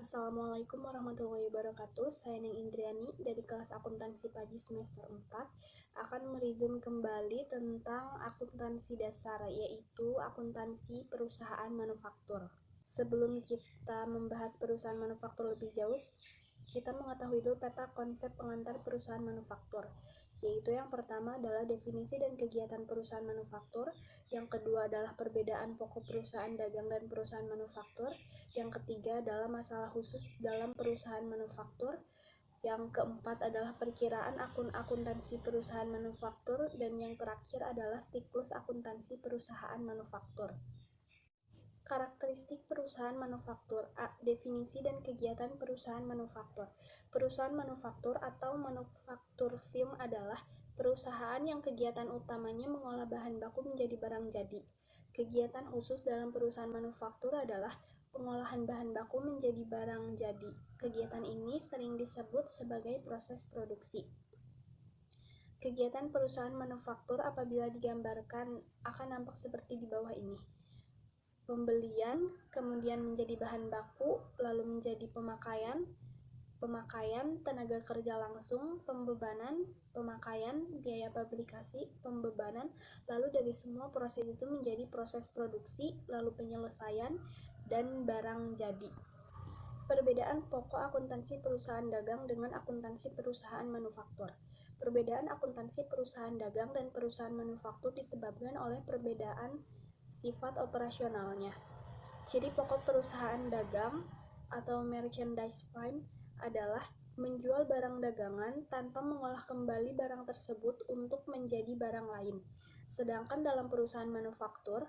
Assalamualaikum warahmatullahi wabarakatuh. Saya Neng Indriani dari kelas akuntansi pagi semester 4 akan meresume kembali tentang akuntansi dasar, yaitu akuntansi perusahaan manufaktur. Sebelum kita membahas perusahaan manufaktur lebih jauh, kita mengetahui dulu peta konsep pengantar perusahaan manufaktur, yaitu yang pertama adalah definisi dan kegiatan perusahaan manufaktur, yang kedua adalah perbedaan pokok perusahaan dagang dan perusahaan manufaktur, yang ketiga adalah masalah khusus dalam perusahaan manufaktur, yang keempat adalah perkiraan akuntansi perusahaan manufaktur, dan yang terakhir adalah siklus akuntansi perusahaan manufaktur. Karakteristik perusahaan manufaktur. A. Definisi dan kegiatan perusahaan manufaktur. Perusahaan manufaktur atau manufaktur firm adalah perusahaan yang kegiatan utamanya mengolah bahan baku menjadi barang jadi. Kegiatan khusus dalam perusahaan manufaktur adalah pengolahan bahan baku menjadi barang jadi. Kegiatan ini sering disebut sebagai proses produksi. Kegiatan perusahaan manufaktur apabila digambarkan akan nampak seperti di bawah ini. Pembelian, kemudian menjadi bahan baku, lalu menjadi pemakaian, tenaga kerja langsung, pembebanan, pemakaian, biaya pabrikasi, pembebanan, lalu dari semua proses itu menjadi proses produksi, lalu penyelesaian, dan barang jadi. Perbedaan pokok akuntansi perusahaan dagang dengan akuntansi perusahaan manufaktur. Perbedaan akuntansi perusahaan dagang dan perusahaan manufaktur disebabkan oleh perbedaan sifat operasionalnya. Ciri pokok perusahaan dagang atau merchandise firm adalah menjual barang dagangan tanpa mengolah kembali barang tersebut untuk menjadi barang lain. Sedangkan dalam perusahaan manufaktur,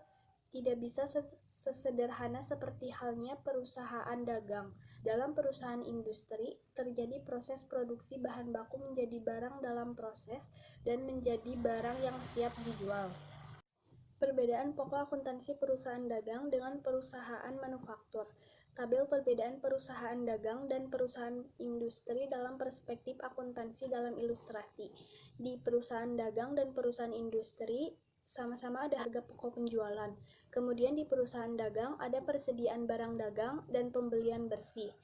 tidak bisa sesederhana seperti halnya perusahaan dagang. Dalam perusahaan industri, terjadi proses produksi bahan baku menjadi barang dalam proses dan menjadi barang yang siap dijual. Perbedaan pokok akuntansi perusahaan dagang dengan perusahaan manufaktur. Tabel perbedaan perusahaan dagang dan perusahaan industri dalam perspektif akuntansi dalam ilustrasi. Di perusahaan dagang dan perusahaan industri sama-sama ada harga pokok penjualan. Kemudian di perusahaan dagang ada persediaan barang dagang dan pembelian bersih.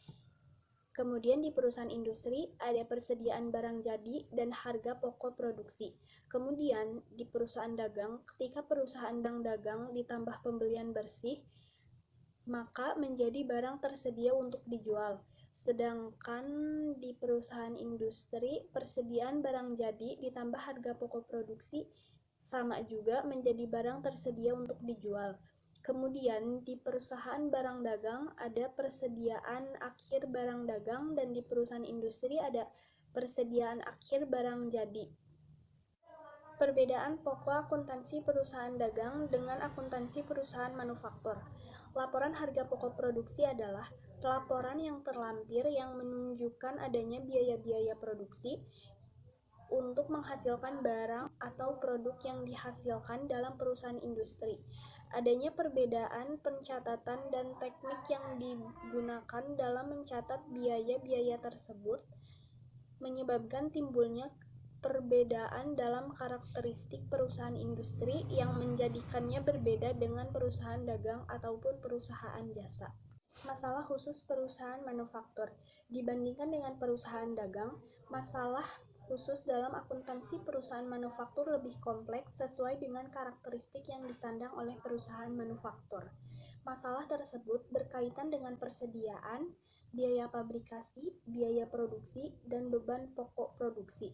Kemudian di perusahaan industri ada persediaan barang jadi dan harga pokok produksi. Kemudian di perusahaan dagang, ketika perusahaan dagang ditambah pembelian bersih, maka menjadi barang tersedia untuk dijual. Sedangkan di perusahaan industri, persediaan barang jadi ditambah harga pokok produksi sama juga menjadi barang tersedia untuk dijual. Kemudian di perusahaan barang dagang ada persediaan akhir barang dagang dan di perusahaan industri ada persediaan akhir barang jadi. Perbedaan pokok akuntansi perusahaan dagang dengan akuntansi perusahaan manufaktur. Laporan harga pokok produksi adalah laporan yang terlampir yang menunjukkan adanya biaya-biaya produksi untuk menghasilkan barang atau produk yang dihasilkan dalam perusahaan industri. Adanya perbedaan pencatatan dan teknik yang digunakan dalam mencatat biaya-biaya tersebut menyebabkan timbulnya perbedaan dalam karakteristik perusahaan industri yang menjadikannya berbeda dengan perusahaan dagang ataupun perusahaan jasa. Masalah khusus perusahaan manufaktur. Dibandingkan dengan perusahaan dagang, masalah khusus dalam akuntansi perusahaan manufaktur lebih kompleks sesuai dengan karakteristik yang disandang oleh perusahaan manufaktur. Masalah tersebut berkaitan dengan persediaan, biaya pabrikasi, biaya produksi, dan beban pokok produksi.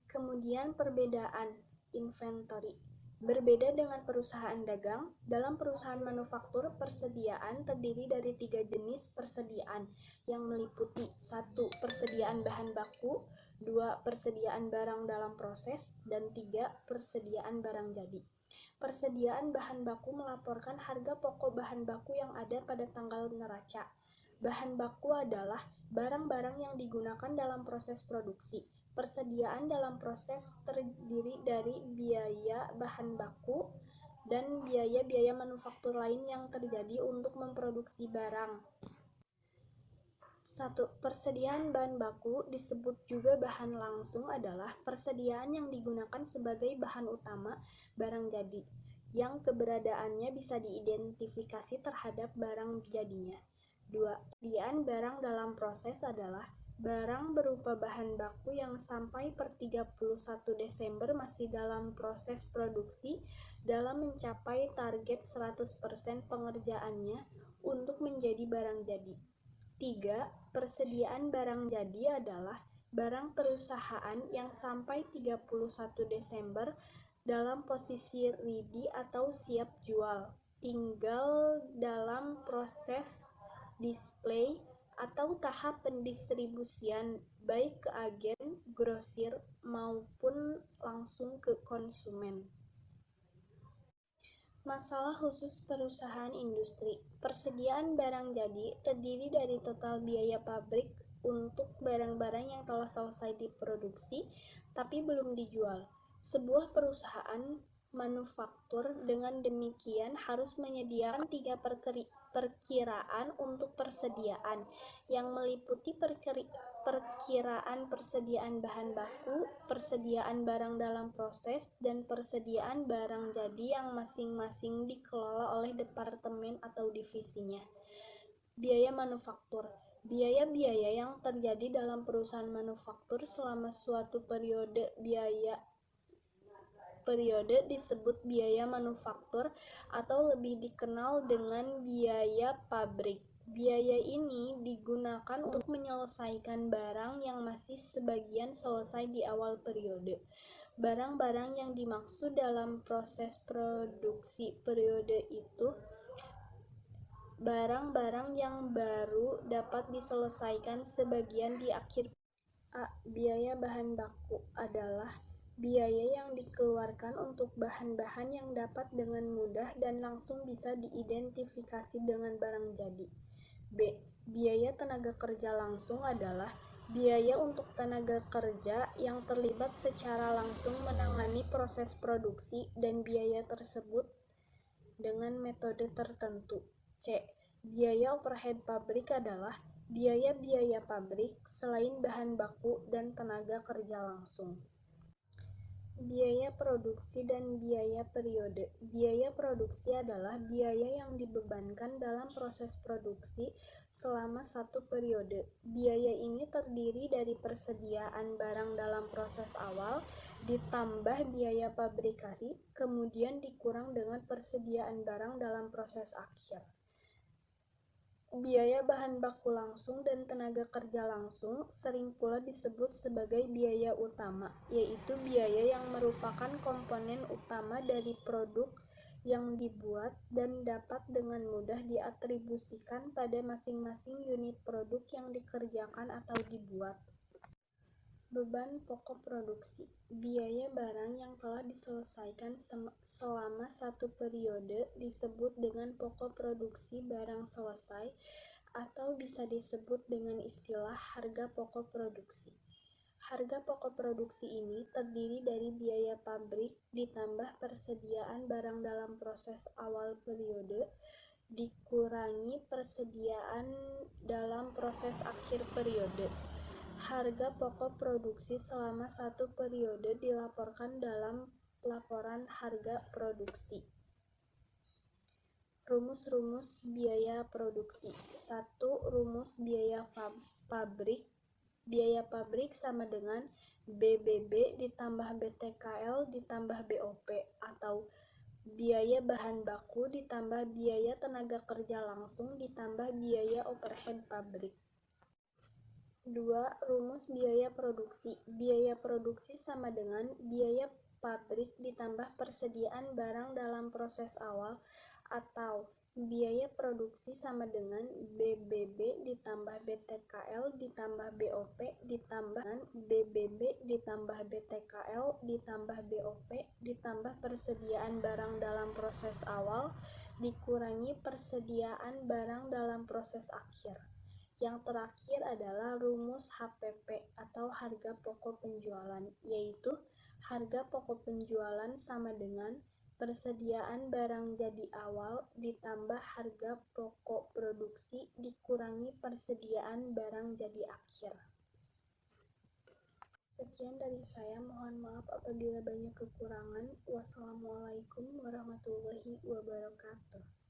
Kemudian perbedaan inventory. Berbeda dengan perusahaan dagang, dalam perusahaan manufaktur persediaan terdiri dari 3 jenis persediaan yang meliputi 1. Persediaan bahan baku, 2. Persediaan barang dalam proses, dan 3. Persediaan barang jadi. Persediaan bahan baku melaporkan harga pokok bahan baku yang ada pada tanggal neraca. Bahan baku adalah barang-barang yang digunakan dalam proses produksi. Persediaan dalam proses terdiri dari biaya bahan baku dan biaya-biaya manufaktur lain yang terjadi untuk memproduksi barang. 1. Persediaan bahan baku disebut juga bahan langsung adalah persediaan yang digunakan sebagai bahan utama barang jadi, yang keberadaannya bisa diidentifikasi terhadap barang jadinya. 2. Persediaan barang dalam proses adalah barang berupa bahan baku yang sampai per 31 Desember masih dalam proses produksi dalam mencapai target 100% pengerjaannya untuk menjadi barang jadi. 3. Persediaan barang jadi adalah barang perusahaan yang sampai 31 Desember dalam posisi ready atau siap jual, tinggal dalam proses display atau tahap pendistribusian baik ke agen, grosir, maupun langsung ke konsumen. Masalah khusus perusahaan industri. Persediaan barang jadi terdiri dari total biaya pabrik untuk barang-barang yang telah selesai diproduksi tapi belum dijual. Sebuah perusahaan manufaktur dengan demikian harus menyediakan 3 perkiraan untuk persediaan, yang meliputi perkiraan persediaan bahan baku, persediaan barang dalam proses, dan persediaan barang jadi yang masing-masing dikelola oleh departemen atau divisinya. Biaya manufaktur. Biaya-biaya yang terjadi dalam perusahaan manufaktur selama suatu periode disebut biaya manufaktur atau lebih dikenal dengan biaya pabrik. Biaya ini digunakan untuk menyelesaikan barang yang masih sebagian selesai di awal periode. Barang-barang yang dimaksud dalam proses produksi periode itu barang-barang yang baru dapat diselesaikan sebagian di akhir. A. Biaya bahan baku adalah biaya yang dikeluarkan untuk bahan-bahan yang dapat dengan mudah dan langsung bisa diidentifikasi dengan barang jadi. B. Biaya tenaga kerja langsung adalah biaya untuk tenaga kerja yang terlibat secara langsung menangani proses produksi dan biaya tersebut dengan metode tertentu. C. Biaya overhead pabrik adalah biaya-biaya pabrik selain bahan baku dan tenaga kerja langsung. Biaya produksi dan biaya periode. Biaya produksi adalah biaya yang dibebankan dalam proses produksi selama satu periode. Biaya ini terdiri dari persediaan barang dalam proses awal, ditambah biaya pabrikasi, kemudian dikurang dengan persediaan barang dalam proses akhir. Biaya bahan baku langsung dan tenaga kerja langsung sering pula disebut sebagai biaya utama, yaitu biaya yang merupakan komponen utama dari produk yang dibuat dan dapat dengan mudah diatribusikan pada masing-masing unit produk yang dikerjakan atau dibuat. Beban pokok produksi. Biaya barang yang telah diselesaikan selama satu periode disebut dengan pokok produksi barang selesai atau bisa disebut dengan istilah harga pokok produksi. Harga pokok produksi ini terdiri dari biaya pabrik ditambah persediaan barang dalam proses awal periode dikurangi persediaan dalam proses akhir periode. Harga pokok produksi selama satu periode dilaporkan dalam laporan harga produksi. Rumus-rumus biaya produksi. 1. Rumus biaya pabrik. Biaya pabrik sama dengan BBB ditambah BTKL ditambah BOP atau biaya bahan baku ditambah biaya tenaga kerja langsung ditambah biaya overhead pabrik. 2. Rumus biaya produksi. Biaya produksi sama dengan biaya pabrik ditambah persediaan barang dalam proses awal atau biaya produksi sama dengan BBB ditambah BTKL ditambah BOP ditambah BBB ditambah BTKL ditambah BOP ditambah persediaan barang dalam proses awal dikurangi persediaan barang dalam proses akhir. Yang terakhir adalah rumus HPP atau harga pokok penjualan, yaitu harga pokok penjualan sama dengan persediaan barang jadi awal ditambah harga pokok produksi dikurangi persediaan barang jadi akhir. Sekian dari saya, mohon maaf apabila banyak kekurangan. Wassalamualaikum warahmatullahi wabarakatuh.